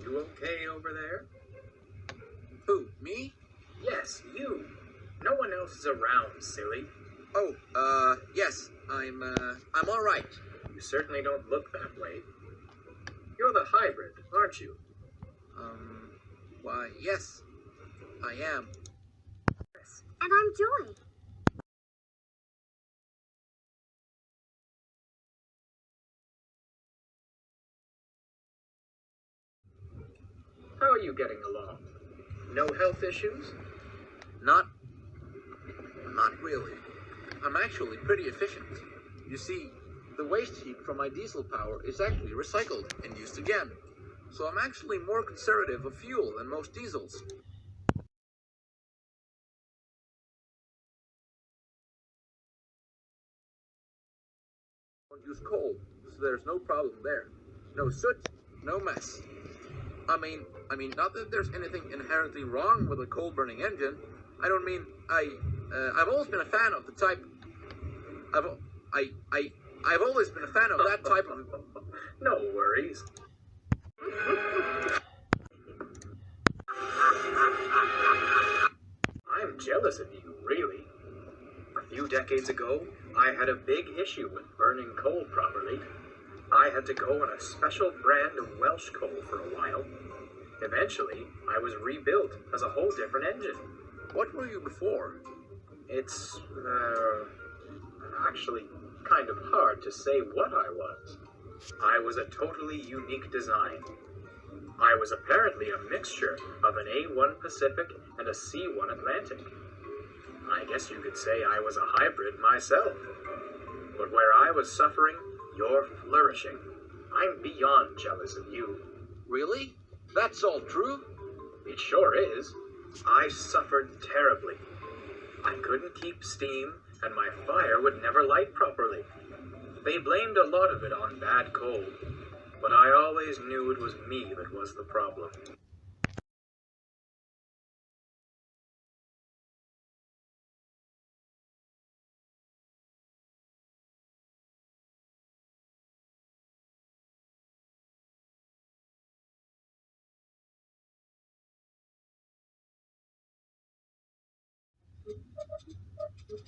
You okay over there? Who, me? Yes, you. No one else is around, silly. Oh, yes, I'm all right. You certainly don't look that way. You're the hybrid, aren't you? Why, yes, I am. And I'm Joy. How are you getting along? No health issues? Not really. I'm actually pretty efficient. You see, the waste heat from my diesel power is actually recycled and used again. So I'm actually more conservative of fuel than most diesels. Don't use coal, so there's no problem there. No soot, no mess. I mean, not that there's anything inherently wrong with a coal-burning engine. I don't mean I've always been a fan of the type. I've always been a fan of that type of. No worries. I'm jealous of you, really. A few decades ago, I had a big issue with burning coal properly. I had to go on a special brand of Welsh coal for a while. Eventually, I was rebuilt as a whole different engine. What were you before? It's, actually kind of hard to say what I was. I was a totally unique design. I was apparently a mixture of an A1 Pacific and a C1 Atlantic. I guess you could say I was a hybrid myself. But where I was suffering, you're flourishing. I'm beyond jealous of you. Really? That's all true? It sure is. I suffered terribly. I couldn't keep steam, and my fire would never light properly. They blamed a lot of it on bad coal, but I always knew it was me that was the problem.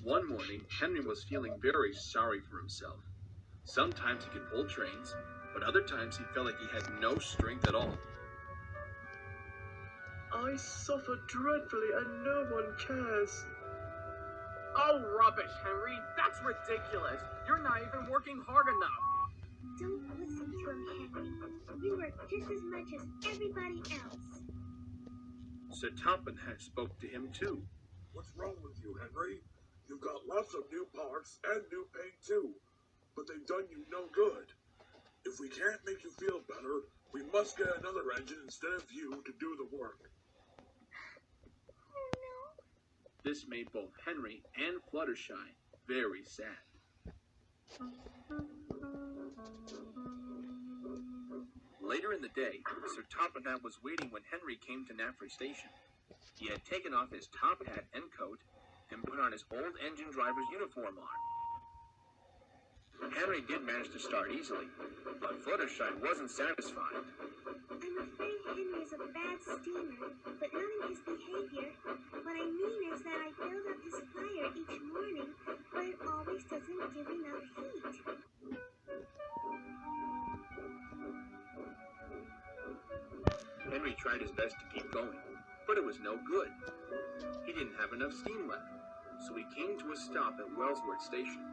One morning, Henry was feeling very sorry for himself. Sometimes he could pull trains, but other times he felt like he had no strength at all. I suffer dreadfully and no one cares. Oh, rubbish, Henry. That's ridiculous. You're not even working hard enough. Don't listen to him, Henry. You work just as much as everybody else. Sir Topham spoke to him too. What's wrong with you, Henry? You've got lots of new parts and new paint too, but they've done you no good. If we can't make you feel better, we must get another engine instead of you to do the work. Oh no. This made both Henry and Fluttershy very sad. Later in the day, Sir Topham was waiting when Henry came to Naffrey Station. He had taken off his top hat and coat and put on his old engine driver's uniform on. Henry did manage to start easily, but Fluttershy wasn't satisfied. I'm afraid Henry's a bad steamer, but not in his behavior. What I mean is that I build up his fire each morning, but it always doesn't give enough heat. Henry tried his best to keep going, but it was no good. He didn't have enough steam left, so he came to a stop at Wellsworth Station.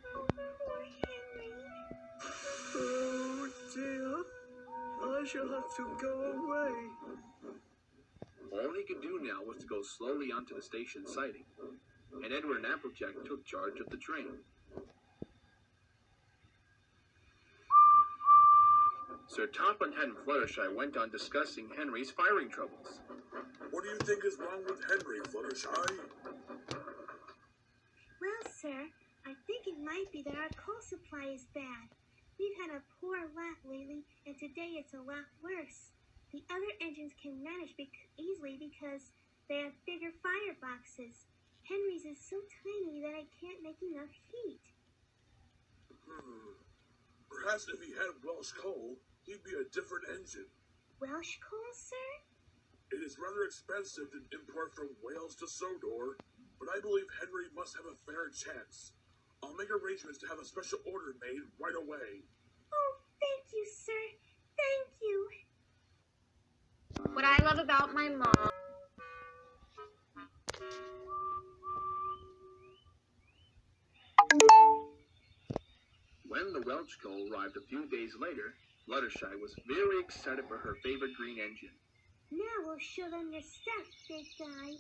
Poor Henry. Oh dear. I shall have to go away. All he could do now was to go slowly onto the station siding, and Edward and Applejack took charge of the train. Sir Topham and Fluttershy went on discussing Henry's firing troubles. What do you think is wrong with Henry, Fluttershy? Well, sir, I think it might be that our coal supply is bad. We've had a poor lot lately, and today it's a lot worse. The other engines can manage easily because they have bigger fireboxes. Henry's is so tiny that I can't make enough heat. Perhaps if he had Welsh coal, he'd be a different engine. Welsh coal, sir? It is rather expensive to import from Wales to Sodor, but I believe Henry must have a fair chance. I'll make arrangements to have a special order made right away. Oh, thank you, sir. Thank you. What I love about my mom. When the Welch coal arrived a few days later, Fluttershy was very excited for her favorite green engine. Now we'll show them your stuff, big guy.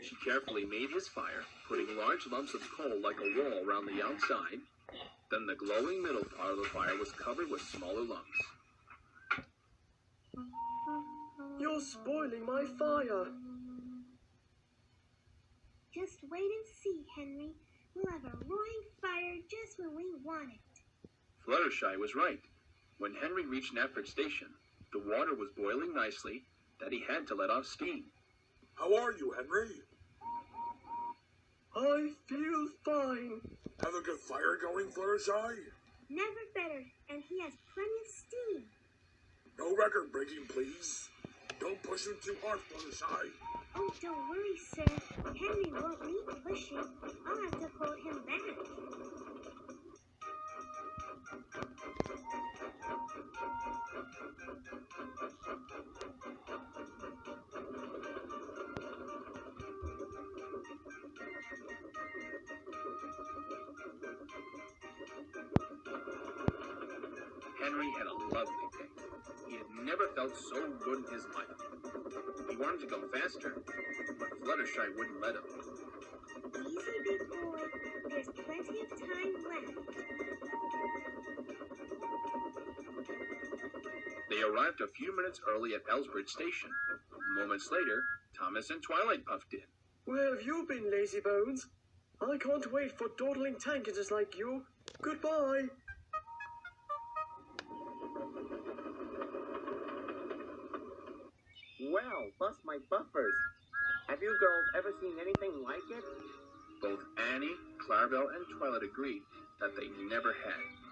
She carefully made his fire, putting large lumps of coal like a wall around the outside. Then the glowing middle part of the fire was covered with smaller lumps. You're spoiling my fire. Just wait and see, Henry. We'll have a roaring fire just when we want it. Fluttershy was right. When Henry reached Knapford Station, the water was boiling nicely, that he had to let off steam. How are you, Henry? I feel fine. Have a good fire going, Fluttershy? Never better, and he has plenty of steam. No record breaking, please. Don't push him too hard, Fluttershy. Oh, don't worry, sir. Henry won't need pushing. I'll have to hold him back. Henry had a lovely day. He had never felt so good in his life. He wanted to go faster, but Fluttershy wouldn't let him. Easy, big boy. There's plenty of time left. They arrived a few minutes early at Elsbridge Station. Moments later, Thomas and Twilight puffed in. Where have you been, lazy bones? I can't wait for dawdling tankers like you. Goodbye. Well, bust my buffers. Have you girls ever seen anything like it? Both Annie, Clarabelle, and Twilight agreed that they never had.